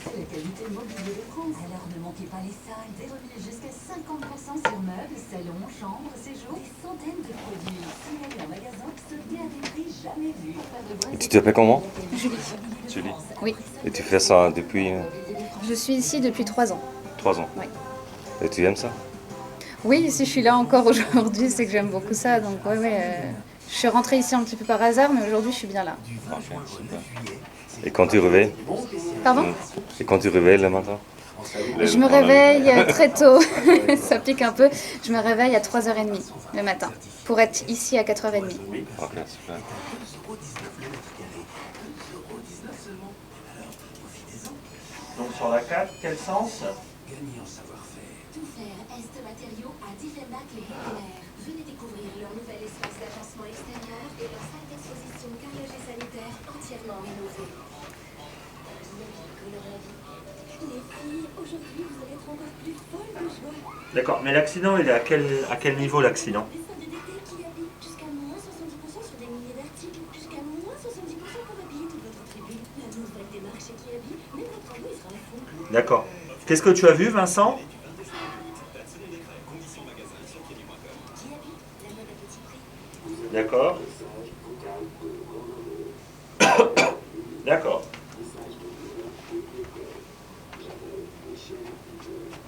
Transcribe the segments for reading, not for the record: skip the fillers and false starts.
La qualité mobilier de France. Alors ne manquez pas les soldes. Des remises jusqu'à 50% sur meubles, salons, chambres, séjours. Des centaines de produits. Signalés en magasin, soldés à des prix jamais vus. Et tu t'appelles comment? Julie. Julie. Oui. Et tu fais ça depuis Je suis ici depuis 3 ans. 3 ans. Oui. Et tu aimes ça? Oui, si je suis là encore aujourd'hui, c'est que j'aime beaucoup ça. Donc je suis rentrée ici un petit peu par hasard, mais aujourd'hui je suis bien là. Ok, super. Et quand tu réveilles? Pardon? Et quand tu réveilles le matin? Je me réveille très tôt, ça pique un peu. Je me réveille à 3h30 le matin pour être ici à 4h30. Ok, super. Donc sur la 4, quel sens? Tout faire Est Matériaux à Diefenbach et Hegener. Venez découvrir leur nouvel espace d'agencement extérieur et leur salle d'exposition carrelage et sanitaire entièrement rénovée. Les filles, aujourd'hui vous allez être encore plus folles de joie. D'accord, mais l'accident, il est à quel niveau l'accident? Les soldes d'été qui habitent jusqu'à moins 70% sur des milliers d'articles, jusqu'à moins 70% pour habiller toute votre tribu. La nouvelle démarche chez Kiabi, même votre tableau il sera à fond. D'accord. Qu'est-ce que tu as vu, Vincent? D'accord. D'accord.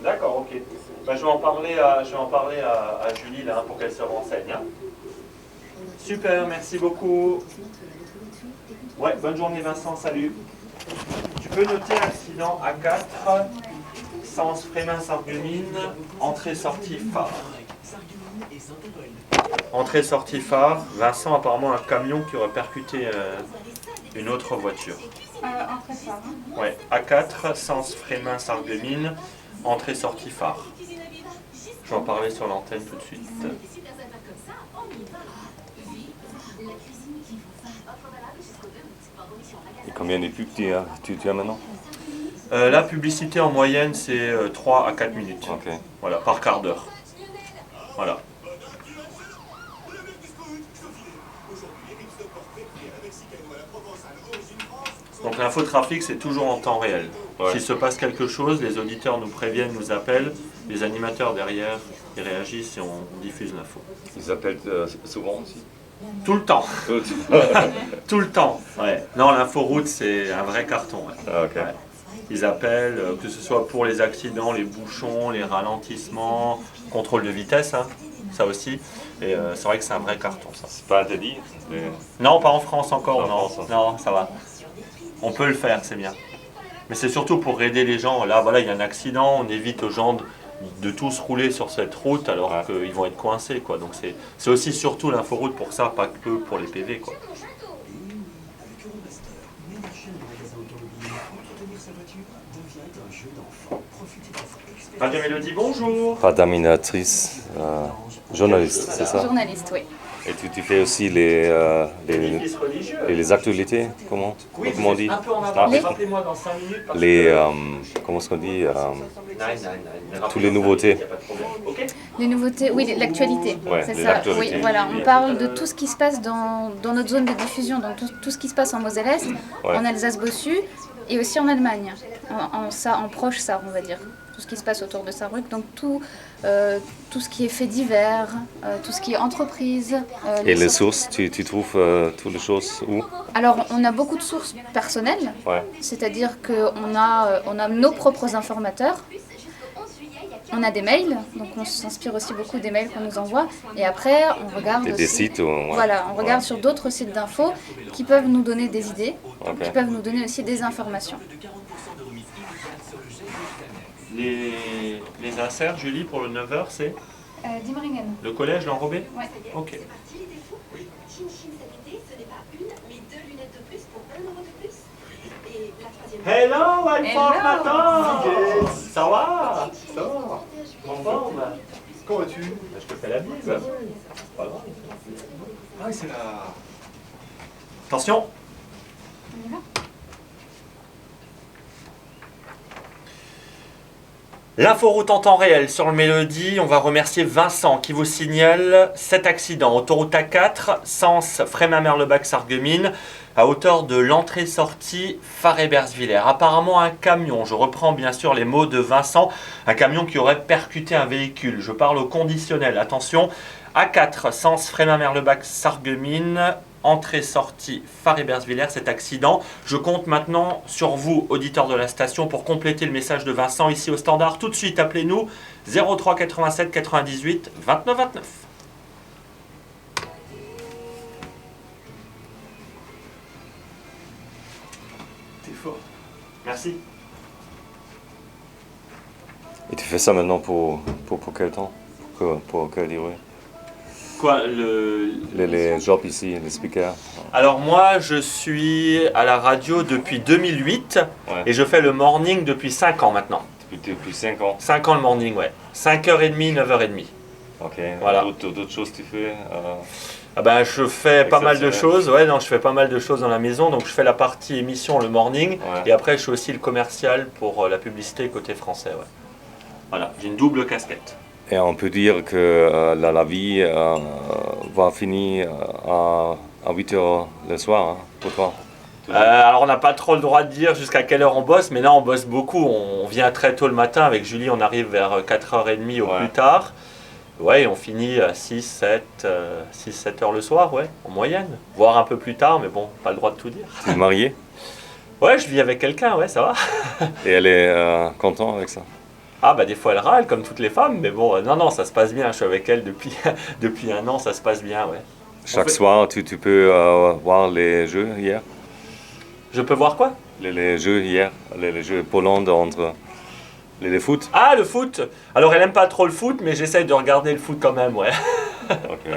D'accord, ok. Ben, je vais en parler à Julie là, pour qu'elle se renseigne. Hein. Super, merci beaucoup. Ouais, bonne journée Vincent, salut. Tu peux noter accident A4, sens Frémin-Sarreguemines, entrée-sortie phare. Entrée-sortie phare, Vincent apparemment un camion qui aurait percuté une autre voiture. Entrée phare. Ouais, A4, sens Frémin-Sarreguemines, entrée-sortie phare. Je vais en parler sur l'antenne tout de suite. Et combien de pubs tu as maintenant? La publicité en moyenne c'est 3 à 4 minutes. Ok. Voilà, par quart d'heure. Voilà. Donc l'infotrafic c'est toujours en temps réel. Ouais. S'il se passe quelque chose, les auditeurs nous préviennent, nous appellent, les animateurs derrière ils réagissent et on diffuse l'info. Ils appellent souvent aussi? Tout le temps. Tout le temps. Ouais. Non, l'inforoute c'est un vrai carton. Ouais. Ah, ok. Ouais. Ils appellent, que ce soit pour les accidents, les bouchons, les ralentissements, contrôle de vitesse, hein, ça aussi. Et c'est vrai que c'est un vrai carton, ça. C'est pas interdit? Non, pas en France encore, Pas en non. France, hein. Non, ça va. On peut le faire, c'est bien. Mais c'est surtout pour aider les gens. Là, voilà, il y a un accident, on évite aux gens de tous rouler sur cette route alors Ouais. qu'ils vont être coincés, quoi. Donc c'est aussi surtout l'inforoute pour ça, pas que pour les PV, quoi. Radio Mélodie, bonjour. Pas d'aminatrice, journaliste, c'est ça? Journaliste, oui. Et tu fais aussi les Édifice religieux. actualités, comment Oui, on dit? un peu en Ah, avance. Rappelez-moi dans 5 minutes. Parce les, que... comment est-ce qu'on dit? Tous les nouveautés. Okay. Les nouveautés, oui, l'actualité, Ouais, c'est les ça. actualités. Oui, voilà, on parle de tout ce qui se passe dans notre zone de diffusion, donc tout ce qui se passe en Moselle-Est, Ouais. en Alsace-Bossu et aussi en Allemagne, en proche Sarre, on va dire. Tout ce qui se passe autour de Sarrebruck, donc tout ce qui est fait divers, tout ce qui est entreprise. Et les sources, tu trouves toutes les choses où? Alors, on a beaucoup de sources personnelles, Ouais. c'est-à-dire qu'on a nos propres informateurs. On a des mails, donc on s'inspire aussi beaucoup des mails qu'on nous envoie. Et après, on regarde Et des sites ouais. Voilà, on regarde sur d'autres sites d'infos qui peuvent nous donner des idées, Ok. qui peuvent nous donner aussi des informations. Les inserts, Julie, pour le 9h, c'est Dimmeringen. le collège, l'enrobé? Ouais. Ok. Hello, Alphonse Nathan. Ça va? Ça va. En forme? Comment vas-tu? Je te fais la bise. Pas grave. Ah oui, c'est la... Attention. On y va. L'inforoute en temps réel sur le Mélodie, on va remercier Vincent qui vous signale cet accident. Autoroute A4, sens Frémin-Merlebach-Sarreguemines, à hauteur de l'entrée-sortie Phare-Hébersviller. Apparemment un camion, je reprends bien sûr les mots de Vincent, un camion qui aurait percuté un véhicule. Je parle au conditionnel, attention. A4, sens Frémin-Merlebach-Sarreguemines, entrée-sortie Phare-Hébersviller, cet accident. Je compte maintenant sur vous, auditeurs de la station, pour compléter le message de Vincent ici au standard. Tout de suite, appelez-nous 03 87 98 29 29. T'es fort. Merci. Et tu fais ça maintenant pour quel temps? Pour quelle durée? Quoi, Les jobs ici, les speakers? Alors moi, je suis à la radio depuis 2008 Ouais. et je fais le morning depuis 5 ans maintenant. Depuis 5 ans. 5 ans le morning, ouais. 5h30, 9h30. Ok. Voilà. D'autres choses tu fais? Ah ben, je fais pas mal de Exceptionnel. choses. Ouais, non, je fais pas mal de choses dans la maison. Donc je fais la partie émission le morning Ouais. et après je fais aussi le commercial pour la publicité côté français. Ouais. Voilà, j'ai une double casquette. Et on peut dire que la vie va finir à 8 heures le soir, hein, pour toi? Alors on n'a pas trop le droit de dire jusqu'à quelle heure on bosse, mais là on bosse beaucoup. On vient très tôt le matin. Avec Julie, on arrive vers 4h30 au Ouais. plus tard. Ouais, et on finit à 6-7 heures le soir, ouais, en moyenne. Voire un peu plus tard, mais bon, pas le droit de tout dire. Tu es marié? Ouais, je vis avec quelqu'un, ouais, ça va. Et elle est contente avec ça? Ah bah des fois elle râle comme toutes les femmes, mais bon, non, ça se passe bien. Je suis avec elle depuis, depuis un an, ça se passe bien, ouais. Chaque fait- soir, tu peux voir les jeux hier? Je peux voir quoi? Les jeux hier, les jeux Pologne entre les foot? Ah, le foot! Alors elle aime pas trop le foot, mais j'essaye de regarder le foot quand même, ouais. Ok.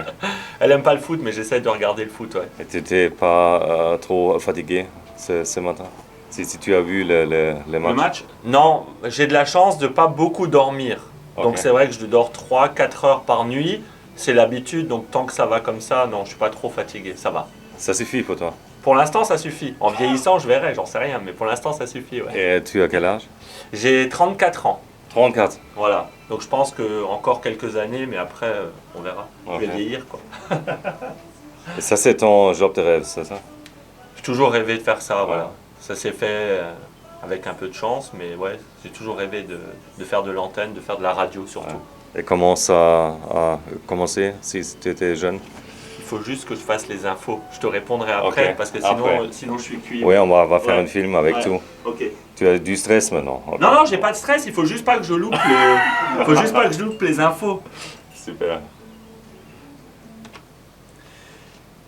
Elle aime pas le foot, mais j'essaye de regarder le foot, ouais. Et tu n'étais pas trop fatigué ce matin? Si tu as vu le Le match? match? Non, j'ai de la chance de pas beaucoup dormir. Donc Ok. c'est vrai que je dors 3-4 heures par nuit. C'est l'habitude, donc tant que ça va comme ça, non, je suis pas trop fatigué, ça va. Ça suffit pour toi? Pour l'instant, ça suffit. En vieillissant, je verrai, j'en sais rien, mais pour l'instant, ça suffit, ouais. Et tu as quel âge? J'ai 34 ans, 34. voilà. Donc je pense que encore quelques années, mais après, on verra. Je vais Ok. vieillir, quoi. Et ça, c'est ton job de rêve, c'est ça? J'ai toujours rêvé de faire ça, voilà. Ouais. Ça s'est fait avec un peu de chance, mais ouais, j'ai toujours rêvé de faire de l'antenne, de faire de la radio surtout. Ouais. Et comment ça a commencé si tu étais jeune? Il faut juste que je fasse les infos. Je te répondrai après, Ok. parce que sinon, Après. sinon je suis cuit. Oui, on va faire Ouais. un film avec Ouais. tout. Ok. Tu as du stress maintenant? Ok. Non, j'ai pas de stress, il faut juste pas que je loupe il faut juste pas que je loupe les infos. Super.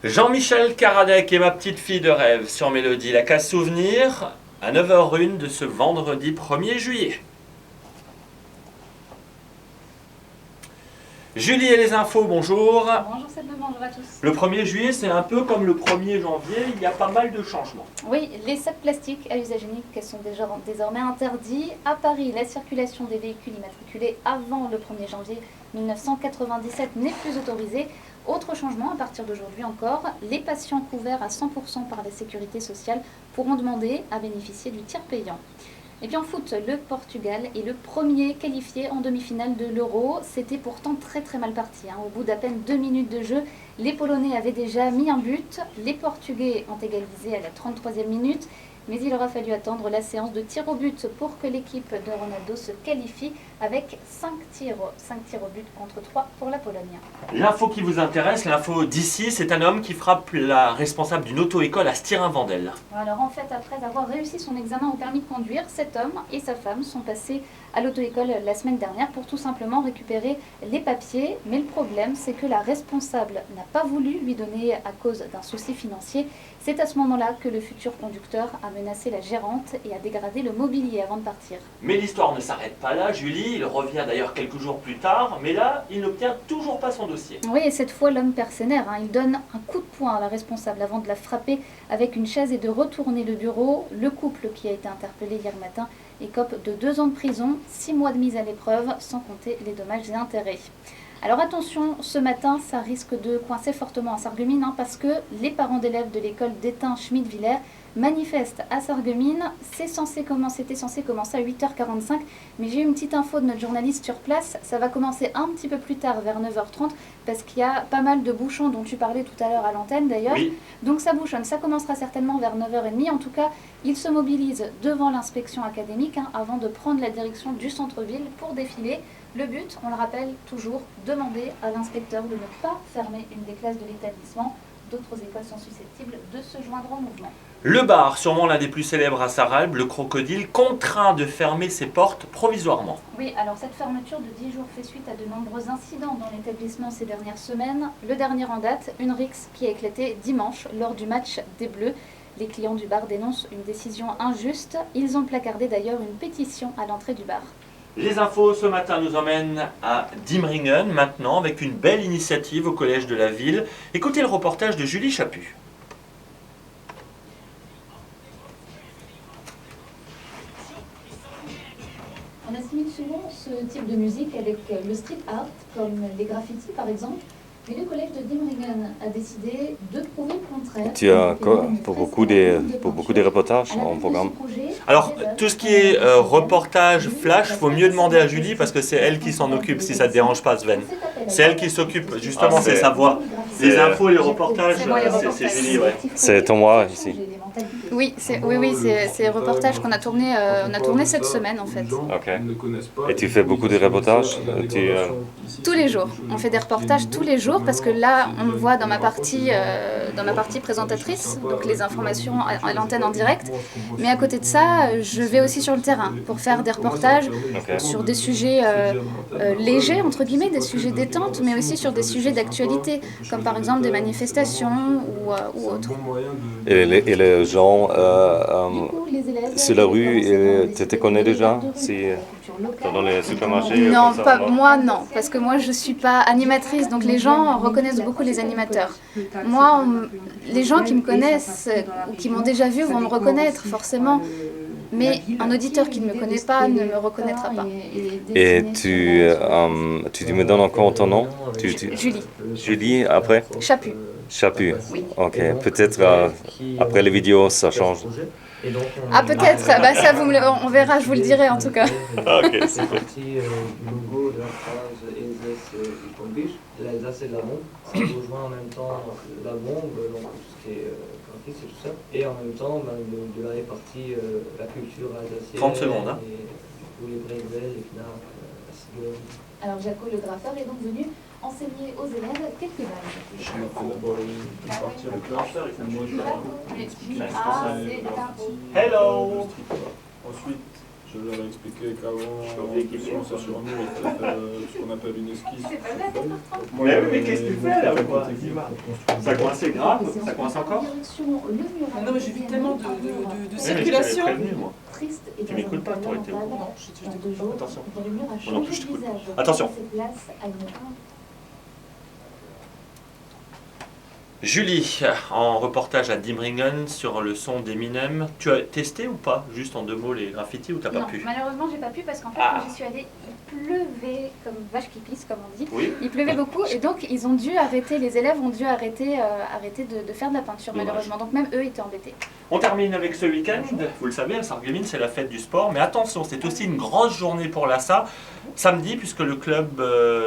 Jean-Michel Karadec et ma petite fille de rêve sur Mélodie, la case souvenir à 9h01 de ce vendredi 1er juillet. Julie et les infos, bonjour. Bonjour Sébastien, bonjour à tous. Le 1er juillet, c'est un peu comme le 1er janvier, il y a pas mal de changements. Oui, les sacs plastiques à usage unique sont désormais interdits. À Paris, la circulation des véhicules immatriculés avant le 1er janvier 1997 n'est plus autorisée. Autre changement, à partir d'aujourd'hui encore, les patients couverts à 100% par la sécurité sociale pourront demander à bénéficier du tiers payant. Et puis en foot, le Portugal est le premier qualifié en demi-finale de l'Euro. C'était pourtant très mal parti. Au bout d'à peine 2 minutes de jeu, les Polonais avaient déjà mis un but. Les Portugais ont égalisé à la 33e minute. Mais il aura fallu attendre la séance de tir au but pour que l'équipe de Ronaldo se qualifie avec 5 tirs au but contre 3 pour la Pologne. L'info qui vous intéresse, l'info d'ici, c'est un homme qui frappe la responsable d'une auto-école à Stirin-Vendel. Alors en fait, après avoir réussi son examen au permis de conduire, cet homme et sa femme sont passés à l'auto-école la semaine dernière pour tout simplement récupérer les papiers. Mais le problème, c'est que la responsable n'a pas voulu lui donner à cause d'un souci financier. C'est à ce moment-là que le futur conducteur a menacé la gérante et a dégradé le mobilier avant de partir. Mais l'histoire ne s'arrête pas là, Julie. Il revient d'ailleurs quelques jours plus tard, mais là, il n'obtient toujours pas son dossier. Oui, et cette fois, l'homme perd ses nerfs. Il donne un coup de poing à la responsable avant de la frapper avec une chaise et de retourner le bureau. Le couple qui a été interpellé hier matin écope de 2 ans de prison, 6 mois de mise à l'épreuve, sans compter les dommages et intérêts. Alors attention, ce matin, ça risque de coincer fortement à Sarreguemines parce que les parents d'élèves de l'école d'Étain Schmidt-Villers manifestent à Sarreguemines. C'était censé commencer à 8h45, mais j'ai eu une petite info de notre journaliste sur place. Ça va commencer un petit peu plus tard, vers 9h30, parce qu'il y a pas mal de bouchons dont tu parlais tout à l'heure à l'antenne d'ailleurs. Oui. Donc ça bouchonne, ça commencera certainement vers 9h30. En tout cas, ils se mobilisent devant l'inspection académique avant de prendre la direction du centre-ville pour défiler. Le but, on le rappelle toujours, demander à l'inspecteur de ne pas fermer une des classes de l'établissement. D'autres écoles sont susceptibles de se joindre au mouvement. Le bar, sûrement l'un des plus célèbres à Sarralbe, le Crocodile, contraint de fermer ses portes provisoirement. Oui, alors cette fermeture de 10 jours fait suite à de nombreux incidents dans l'établissement ces dernières semaines. Le dernier en date, une rixe qui a éclaté dimanche lors du match des Bleus. Les clients du bar dénoncent une décision injuste. Ils ont placardé d'ailleurs une pétition à l'entrée du bar. Les infos ce matin nous emmènent à Diemringen maintenant avec une belle initiative au collège de la ville. Écoutez le reportage de Julie Chaput. On assimile souvent ce type de musique avec le street art, comme les graffitis par exemple. Mais le collège de Diemringen a décidé de prouver le contraire. Tu as pour beaucoup des reportages en programme. Alors, tout ce qui est reportage flash, faut mieux demander à Julie parce que c'est elle qui s'en occupe, si ça te dérange pas, Sven. C'est elle qui s'occupe, justement, c'est sa voix. Les infos et les reportages, c'est Julie, ouais. C'est moi ici. Oui, c'est les reportages qu'on a tourné, cette semaine en fait. Ok. Et tu fais beaucoup de reportages Tous les jours. On fait des reportages tous les jours parce que là, on me voit dans ma partie présentatrice, donc les informations à l'antenne en direct. Mais à côté de ça, je vais aussi sur le terrain pour faire des reportages sur des sujets légers, entre guillemets, des sujets détente, mais aussi sur des sujets d'actualité, comme par exemple des manifestations ou autres. Et les gens sur la rue, tu te connais déjà dans les supermarchés? Non, pas moi, non, parce que moi je suis pas animatrice, donc les gens reconnaissent beaucoup les animateurs. Moi, les gens qui me connaissent ou qui m'ont déjà vu vont me reconnaître forcément, mais un auditeur qui ne me connaît pas ne me reconnaîtra pas. Et tu me donnes encore ton nom? Julie. Julie, après? Chaput. Chaput. Oui. Ok, peut-être après les vidéos ça change. Ah peut-être, bah ça on verra, je vous le dirai en tout cas. Ok, C'est parti du logo de la phrase Elsace du campus. L'Alsace et la bombe. Ça rejoint en même temps la bombe, donc tout ce qui est graphisme et tout ça. Et en même temps, de la répartie la culture alsacienne. 30 secondes, hein. Et du coup, les Brésil, les Knack, la cigogne. Alors Jaco, le graffeur, est donc venu enseigner aux élèves quelques bases. Je m'appelle d'abord une partie en classe. Moi, Hello. Ensuite, je leur ai expliqué qu'avant de se lancer sur nous, il fallait faire ce qu'on appelle une esquisse. Mais oui, mais qu'est-ce que tu fais là, quoi? Ça coince grave, ça coince encore? Non, mais j'ai vu tellement de Oui, mais circulation. je t'avais prévenu, moi. Tu m'écoutes pas, t'aurais été au courant. Non, je t'écoute. Attention. Moi non plus, je t'écoute. Attention. Julie, en reportage à Diemringen sur le son d'Eminem, tu as testé ou pas, juste en 2 mots, les graffitis ou t'as pas Non, pu? malheureusement, j'ai pas pu parce qu'en fait, Ah. quand j'y suis allée, il pleuvait comme vache qui pisse, comme on dit. Oui. Il pleuvait beaucoup et donc ils ont dû arrêter, les élèves ont dû arrêter de faire de la peinture Dommage. malheureusement. Donc même eux étaient embêtés. On termine avec ce week-end. Vous le savez, à Sarreguemines, c'est la fête du sport. Mais attention, c'est aussi une grosse journée pour l'ASSA. Samedi, puisque le club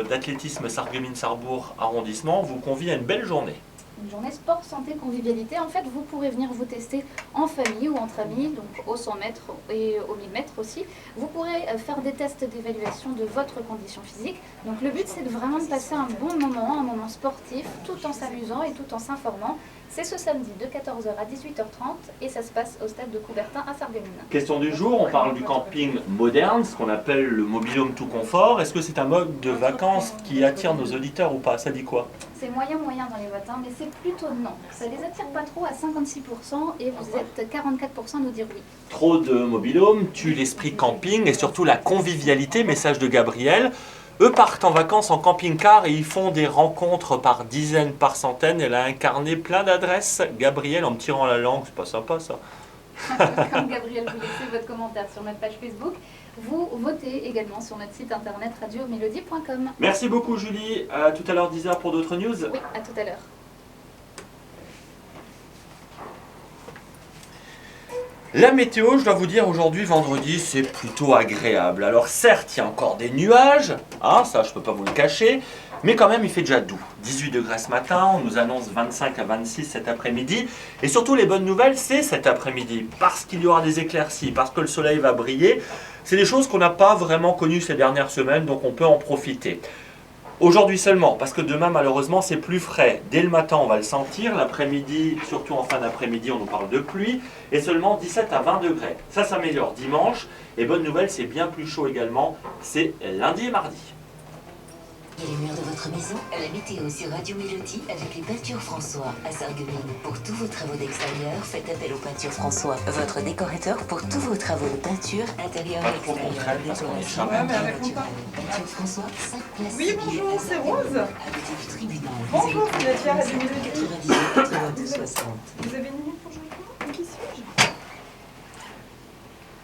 d'athlétisme Sarreguemines-Sarrebourg arrondissement vous convie à une belle journée. Une journée sport, santé, convivialité. En fait, vous pourrez venir vous tester en famille ou entre amis, donc au 100 mètres et au 1000 mètres aussi. Vous pourrez faire des tests d'évaluation de votre condition physique. Donc le but, c'est de vraiment de passer un bon moment, un moment sportif, tout en s'amusant et tout en s'informant. C'est ce samedi de 14h à 18h30 et ça se passe au stade de Coubertin à Sarreguemines. Question du jour, on parle du camping moderne, ce qu'on appelle le mobilhome tout confort. Est-ce que c'est un mode de vacances qui attire nos auditeurs ou pas? Ça dit quoi? C'est moyen dans les votes, mais c'est plutôt non. Ça les attire pas trop à 56% et vous êtes 44% à nous dire oui. Trop de mobilhome tue l'esprit camping et surtout la convivialité, message de Gabriel. Eux partent en vacances en camping-car et ils font des rencontres par dizaines, par centaines. Elle a incarné plein d'adresses. Gabriel, en me tirant la langue, c'est pas sympa ça. Comme Gabriel, vous laissez votre commentaire sur notre page Facebook. Vous votez également sur notre site internet radiomélodie.com. Merci beaucoup Julie. À tout à l'heure 10h pour d'autres news. Oui, à tout à l'heure. La météo, je dois vous dire, aujourd'hui, vendredi, c'est plutôt agréable. Alors certes, il y a encore des nuages, hein, ça je peux pas vous le cacher, mais quand même il fait déjà doux. 18 degrés ce matin, on nous annonce 25 à 26 cet après-midi. Et surtout les bonnes nouvelles, c'est cet après-midi, parce qu'il y aura des éclaircies, parce que le soleil va briller. C'est des choses qu'on n'a pas vraiment connues ces dernières semaines, donc on peut en profiter. Aujourd'hui seulement, parce que demain malheureusement c'est plus frais. Dès le matin on va le sentir, l'après-midi, surtout en fin d'après-midi on nous parle de pluie, et seulement 17 à 20 degrés. Ça s'améliore dimanche, et bonne nouvelle c'est bien plus chaud également, c'est lundi et mardi. Et les murs de votre maison, la météo sur Radio Mélodie avec les peintures François à Sarreguemines. Pour tous vos travaux d'extérieur, faites appel aux peintures François, votre décorateur pour tous vos travaux de peinture intérieur et extérieur. Décoration, Peinture François, 5 places. Oui, bonjour, c'est Rose. À côté du tribunal. Bonjour, c'est Nadia, Radio Mélodie. 98 82 60. Vous avez une minute pour jouer avec moi? Qui suis-je?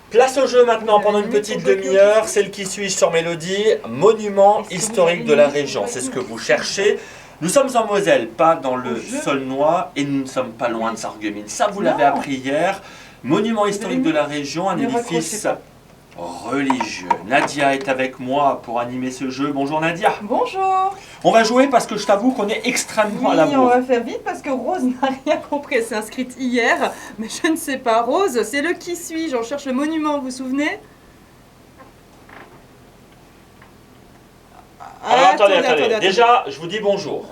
Place au jeu maintenant pendant une petite demi-heure, c'est le qui suis-je sur Mélodie, monument historique de la région, c'est ce que vous cherchez. Nous sommes en Moselle, pas dans le Saulnois, et nous ne sommes pas loin de Sarreguemines. Ça vous l'avez appris hier, monument historique de la région, un édifice religieux. Nadia est avec moi pour animer ce jeu. Bonjour Nadia. Bonjour. On va jouer parce que je t'avoue qu'on est extrêmement à la Oui, bourre. on va faire vite parce que Rose n'a rien compris. Elle s'est inscrite hier, mais je ne sais pas. Rose, c'est le qui suis-je. On cherche le monument, vous vous souvenez? Alors attendez. Déjà, je vous dis bonjour.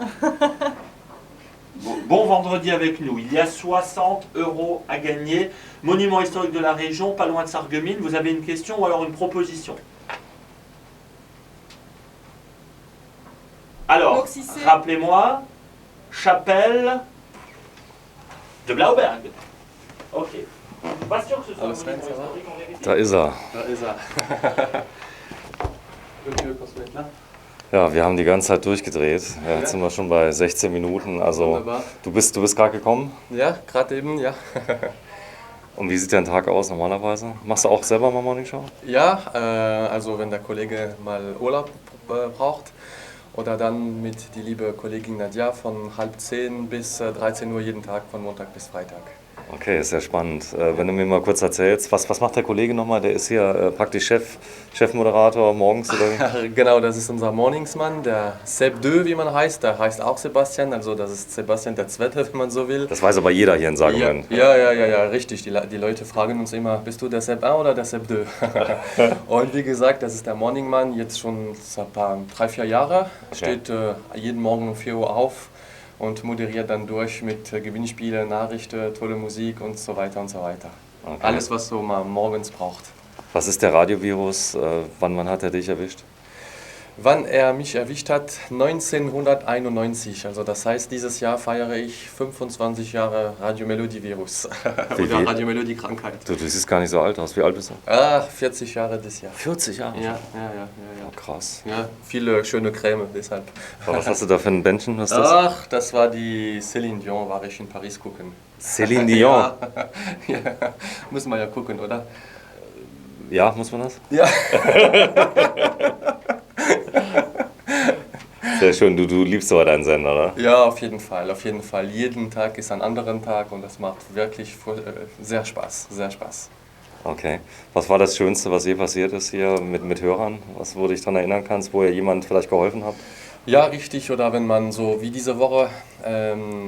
Bon vendredi avec nous. Il y a 60 € à gagner. Monument historique de la région, pas loin de Sarreguemines. Vous avez une question ou alors une proposition? Alors, Donc, si c'est- rappelez-moi, chapelle de Blauberg. Ok. Pas sûr que ce soit un Alles monument fein, ça va? historique, on vérifie. Da ist er. Da ist er. Okay, kannst du mit, ne? Ja, wir haben die ganze Zeit durchgedreht. Ja, jetzt sind wir schon bei 16 Minuten. Also Wunderbar. du bist gerade gekommen. Ja, gerade eben, ja. Und wie sieht dein Tag aus normalerweise? Machst du auch selber mal Morning Show? Ja, also wenn der Kollege mal Urlaub braucht oder dann mit die liebe Kollegin Nadia von 9:30 bis 13 Uhr jeden Tag von Montag bis Freitag. Okay, ist ja spannend. Wenn du mir mal kurz erzählst, was macht der Kollege nochmal? Der ist hier praktisch Chefmoderator morgens oder? Genau, das ist unser Morningsmann, der Seb Dö, wie man heißt. Der heißt auch Sebastian, also das ist Sebastian der Zweite, wenn man so will. Das weiß aber jeder hier in Sarreguemines. Ja, richtig. Die Leute fragen uns immer, bist du der Seb A oder der Seb Dö? Und wie gesagt, das ist der Morningmann, jetzt schon seit 3-4 Jahre. Steht jeden Morgen um 4 Uhr auf und moderiert dann durch mit Gewinnspielen, Nachrichten, tolle Musik und so weiter und so weiter. Okay. Alles, was so man morgens braucht. Was ist der Radiovirus? Wann hat er dich erwischt? Wann er mich erwischt hat? 1991. Also das heißt, dieses Jahr feiere ich 25 Jahre Radiomelodie-Virus oder Radiomelodie-Krankheit. Du siehst gar nicht so alt aus. Wie alt bist du? 40 Jahre das Jahr. 40 Jahre? Ja. Oh, krass. Ja, viele schöne Creme deshalb. Aber was hast du da für ein Bändchen? Was ist das? Ach, das war die Céline Dion, war ich in Paris gucken. Céline Dion? Ja, muss man ja gucken, oder? Ja, muss man das? Ja. Sehr schön, du liebst aber deinen Sender, oder? Ja, auf jeden Fall, auf jeden Fall. Jeden Tag ist ein anderer Tag und das macht wirklich sehr Spaß, sehr Spaß. Okay. Was war das Schönste, was je passiert ist hier mit Hörern? Wo du dich daran erinnern kannst, wo ihr jemand vielleicht geholfen habt? Ja, richtig. Oder wenn man so wie diese Woche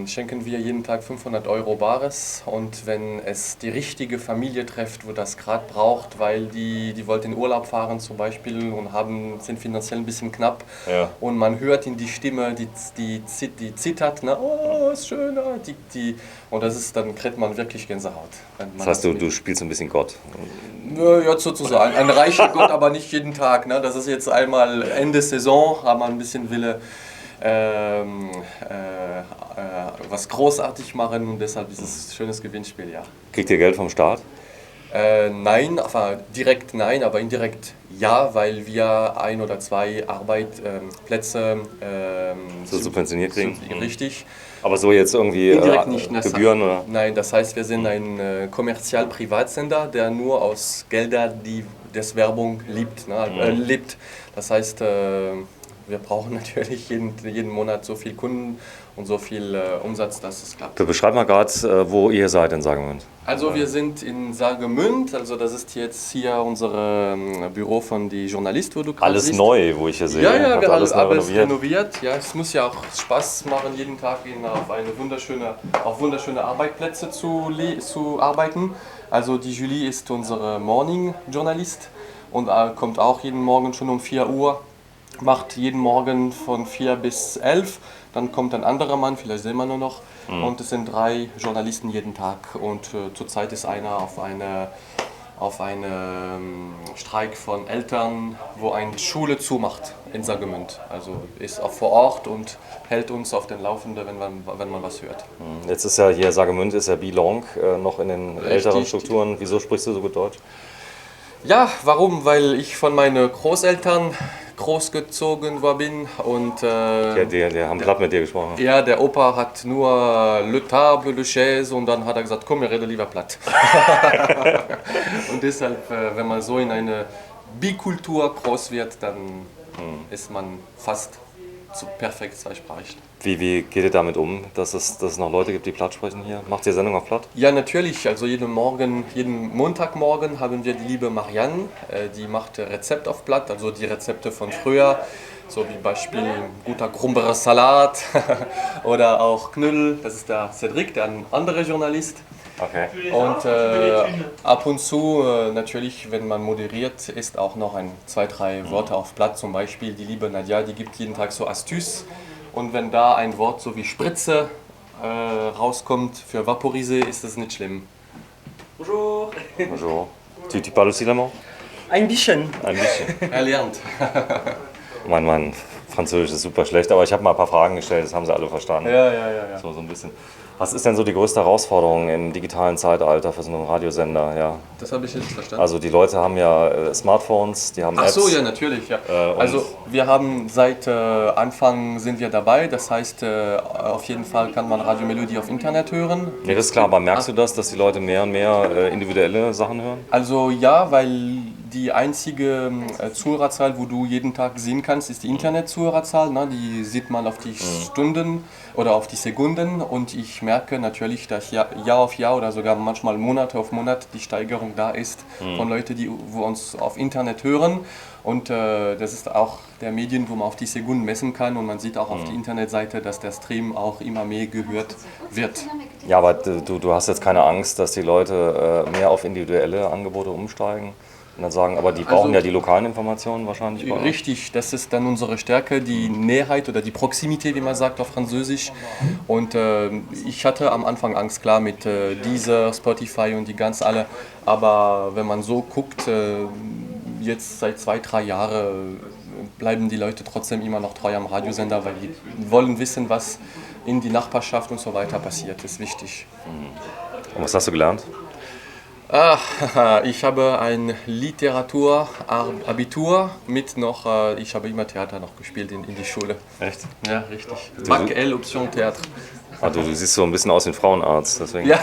schenken wir jeden Tag 500 € Bares. Und wenn es die richtige Familie trifft, wo das gerade braucht, weil die wollten in Urlaub fahren zum Beispiel und sind finanziell ein bisschen knapp. Ja. Und man hört in die Stimme, die zittert, ne? Oh, ist schön. Und dann kriegt man wirklich Gänsehaut. Das heißt, du spielst ein bisschen Gott. Ja, sozusagen. Ein reicher Gott, aber nicht jeden Tag. Ne? Das ist jetzt einmal Ende Saison, haben wir ein bisschen Wille, was großartig machen und deshalb ist es ein schönes Gewinnspiel, ja. Kriegt ihr Geld vom Staat? Nein, direkt nein, aber indirekt ja, weil wir 1 oder 2 Arbeitsplätze so subventioniert kriegen. Richtig. Aber so jetzt irgendwie Indirekt nicht. Gebühren oder? Nein, das heißt, wir sind ein kommerziell-Privatsender, der nur aus Geldern des Werbung lebt. Das heißt, wir brauchen natürlich jeden Monat so viel Kunden und so viel Umsatz, dass es klappt. Beschreib mal gerade, wo ihr seid in Saargemünd. Also wir sind in Saargemünd, also das ist jetzt hier unser Büro von die Journalist, wo du gerade Alles siehst. neu, wo ich hier sehe. Ja, wir haben alles renoviert. renoviert. Ja, es muss ja auch Spaß machen, jeden Tag auf wunderschöne Arbeitsplätze zu arbeiten. Also die Julie ist unsere Morning-Journalist und kommt auch jeden Morgen schon um 4 Uhr. Macht jeden Morgen von 4 bis 11, dann kommt ein anderer Mann, vielleicht sehen wir nur noch, und es sind 3 Journalisten jeden Tag und zurzeit ist einer auf einen Streik von Eltern, wo eine Schule zumacht in Saargemünd. Also ist auch vor Ort und hält uns auf den Laufenden, wenn man was hört. Jetzt ist ja hier Saargemünd, ist ja Bilong, noch in den älteren Strukturen. Wieso sprichst du so gut Deutsch? Ja, warum? Weil ich von meinen Großeltern großgezogen bin und Die haben glatt mit dir gesprochen. ja, der Opa hat nur le table, le chaise und dann hat er gesagt, komm, wir reden lieber platt. Und deshalb, wenn man so in eine Bikultur groß wird, dann ist man fast perfekt zweisprachig. Wie geht ihr damit um, dass es noch Leute gibt, die platt sprechen hier? Macht ihr Sendung auf platt? Ja, natürlich. Also jeden Montagmorgen haben wir die liebe Marianne, die macht Rezept auf platt, also die Rezepte von früher, so wie Beispiel guter Krumberer Salat oder auch Knödel. Das ist der Cedric, der ein anderer Journalist. Okay. Und ab und zu, natürlich, wenn man moderiert, ist auch noch 2, 3 Worte auf platt. Zum Beispiel die liebe Nadja, die gibt jeden Tag so Astuce. Und wenn da ein Wort so wie Spritze rauskommt für Vaporiser, ist das nicht schlimm. Bonjour. Bonjour. Tu parles aussi l'allemand? Ein bisschen. Ein bisschen. Er lernt. Mein Französisch ist super schlecht, aber ich habe mal ein paar Fragen gestellt, das haben sie alle verstanden. Ja. So ein bisschen. Was ist denn so die größte Herausforderung im digitalen Zeitalter für so einen Radiosender? Ja. Das habe ich jetzt verstanden. Also die Leute haben ja Smartphones, die haben Ach Apps. so, ja, natürlich. Ja. Also wir haben seit Anfang sind wir dabei. Das heißt, auf jeden Fall kann man Radio Melodie auf Internet hören. Ja, das ist klar, aber merkst du das, dass die Leute mehr und mehr individuelle Sachen hören? Also ja, weil die einzige Zuhörerzahl, wo du jeden Tag sehen kannst, ist die Internetzuhörerzahl. Ne? Die sieht man auf die Stunden oder auf die Sekunden und ich merke natürlich, dass Jahr auf Jahr oder sogar manchmal Monat auf Monat die Steigerung da ist von Leuten, die wo uns auf Internet hören. Und das ist auch der Medien, wo man auf die Sekunden messen kann und man sieht auch auf der Internetseite, dass der Stream auch immer mehr gehört wird. Ja, aber du hast jetzt keine Angst, dass die Leute mehr auf individuelle Angebote umsteigen? Und dann sagen, aber die brauchen ja die lokalen Informationen wahrscheinlich. Richtig, das ist dann unsere Stärke, die Näherheit oder die Proximité, wie man sagt auf Französisch. Und ich hatte am Anfang Angst, klar, mit Deezer, Spotify und die ganz alle. Aber wenn man so guckt, jetzt seit 2, 3 Jahren bleiben die Leute trotzdem immer noch treu am Radiosender, weil die wollen wissen, was in die Nachbarschaft und so weiter passiert. Das ist wichtig. Und was hast du gelernt? Ich habe ein Literatur-Abitur mit noch, ich habe immer Theater noch gespielt in die Schule. Echt? Ja, richtig. Bac L Option Theater. Ah, du siehst so ein bisschen aus wie ein Frauenarzt, deswegen. Ja.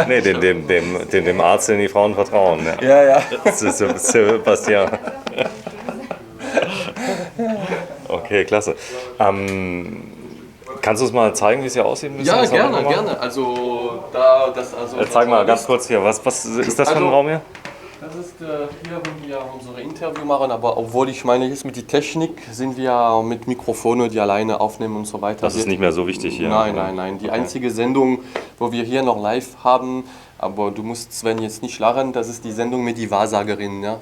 Nee, dem Arzt, den die Frauen vertrauen. Ja. Das ist Sebastian. Okay, klasse. Kannst du uns mal zeigen, wie es hier aussieht? Ja, gerne. Also, zeig mal ganz kurz hier, was ist das für ein Raum hier? Das ist hier, wo wir unsere Interview machen, aber obwohl ich meine, jetzt mit der Technik sind wir mit Mikrofone, die alleine aufnehmen und so weiter. Das ist nicht mehr so wichtig hier. Nein. Die einzige Sendung, wo wir hier noch live haben, aber du musst Sven jetzt nicht lachen, das ist die Sendung mit die Wahrsagerin. Ja?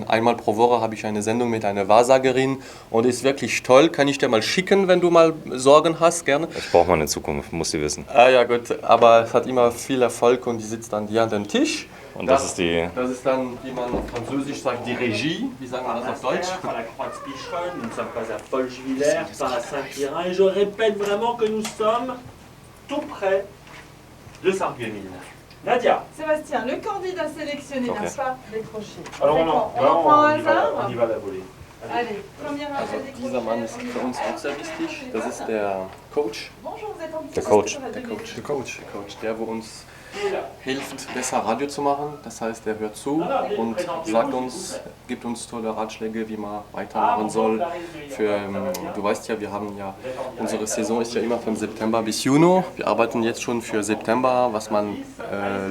Einmal pro Woche habe ich eine Sendung mit einer Wahrsagerin und ist wirklich toll. Kann ich dir mal schicken, wenn du mal Sorgen hast, gerne. Ich brauche mal in Zukunft, muss sie wissen. Ja gut, aber es hat immer viel Erfolg und die sitzt dann hier an dem Tisch. Und das ist die... Das ist dann, wie man auf Französisch sagt, die Regie. Wie sagen wir das auf Deutsch? Par la Croix de Picheronne, nous ne sommes pas à Folgevillers, pas à Saint-Quirin. Et je répète vraiment que nous sommes tout près de Sarreguemines. Nadia. Sébastien, le candidat sélectionné n'a pas décroché. Alors on en prend un hasard. on y va la volée. Allez, première Also dieser Mann ist für uns auch sehr wichtig. Das ist der Coach. Bonjour, vous êtes en Der Coach. Der Coach, der wo uns hilft, besser Radio zu machen. Das heißt, er hört zu und sagt uns, gibt uns tolle Ratschläge, wie man weitermachen soll. Du weißt ja, wir haben ja, unsere Saison ist ja immer von September bis Juni. Wir arbeiten jetzt schon für September, was man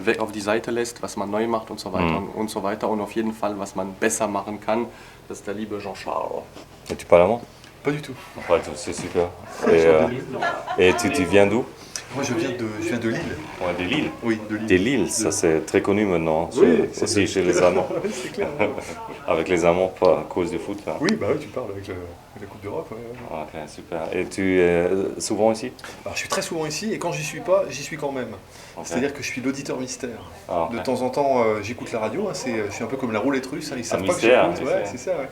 weg auf die Seite lässt, was man neu macht und so weiter und so weiter. Und auf jeden Fall, was man besser machen kann. Das ist der liebe Jean-Charles. Et tu parles allemand? Pas du tout. Ouais, c'est super. Et tu viens d'où? Moi, je viens de Lille. Ouais, de Lille. Oui, de Lille. Des Lille, ça c'est très connu maintenant, Oui, aussi chez les Allemands. C'est clair. Avec les Allemands, pas à cause du foot. Là. Oui, bah oui, tu parles avec la Coupe d'Europe. Ouais. Ok, super. Et tu es souvent ici? Alors, je suis très souvent ici et quand j'y suis pas, j'y suis quand même. Ok. C'est-à-dire que je suis l'auditeur mystère. Ah, ok. De temps en temps, j'écoute la radio. Hein, je suis un peu comme la roulette russe. Hein, ils savent pas mystère, que j'écoute. Ouais, c'est ça. Ouais.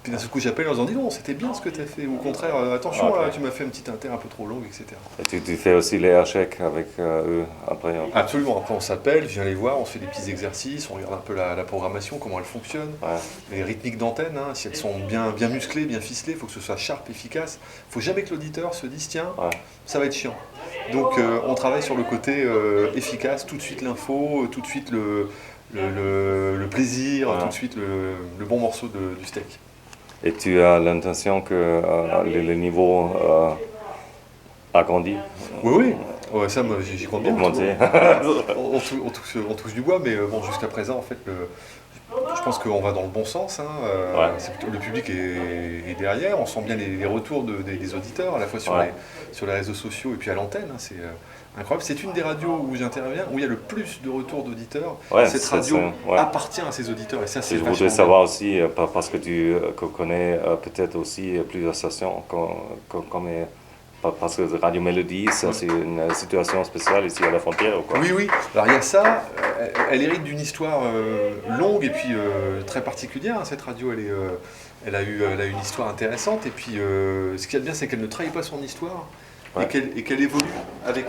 Puis d'un seul coup, j'appelle en disant dis non, c'était bien ce que tu as fait. Ou au contraire, attention, Ok. là, tu m'as fait un petit inter un peu trop long, etc. Et tu fais aussi les airchecks avec eux après? Absolument. Après, on s'appelle, je viens les voir, on se fait des petits exercices, on regarde un peu la programmation, comment elle fonctionne. Ouais. Les rythmiques d'antenne, hein, si elles sont bien musclées, bien ficelées, il faut que ce soit sharp, efficace. Il ne faut jamais que l'auditeur se dise tiens, Ouais. ça va être chiant. Donc on travaille sur le côté efficace, tout de suite l'info, tout de suite le plaisir, Ouais. tout de suite le bon morceau du steak. Et tu as l'intention que le niveau a grandi? Oui. Ouais, ça, moi, j'y compte bien. Augmenté. On touche du bois, mais bon, jusqu'à présent, en fait, je pense qu'on va dans le bon sens. Hein. Ouais. Le public est derrière. On sent bien les retours des auditeurs, à la fois sur, Ouais. sur les réseaux sociaux et puis à l'antenne. Hein. C'est incroyable. C'est une des radios où j'interviens, où il y a le plus de retours d'auditeurs. Ouais, Cette c'est radio ça, ouais. appartient à ses auditeurs. Et ça, c'est Et je vachement voudrais bien. savoir aussi, parce que tu connais peut-être aussi plusieurs stations, parce que Radio Mélodie, ça c'est une situation spéciale ici à la frontière ou quoi? Oui. Alors il y a ça, elle hérite d'une histoire longue et puis très particulière. Hein. Cette radio, elle a eu une histoire intéressante. Et puis ce qu'il y a de bien, c'est qu'elle ne trahit pas son histoire. Ouais. Et qu'elle évolue avec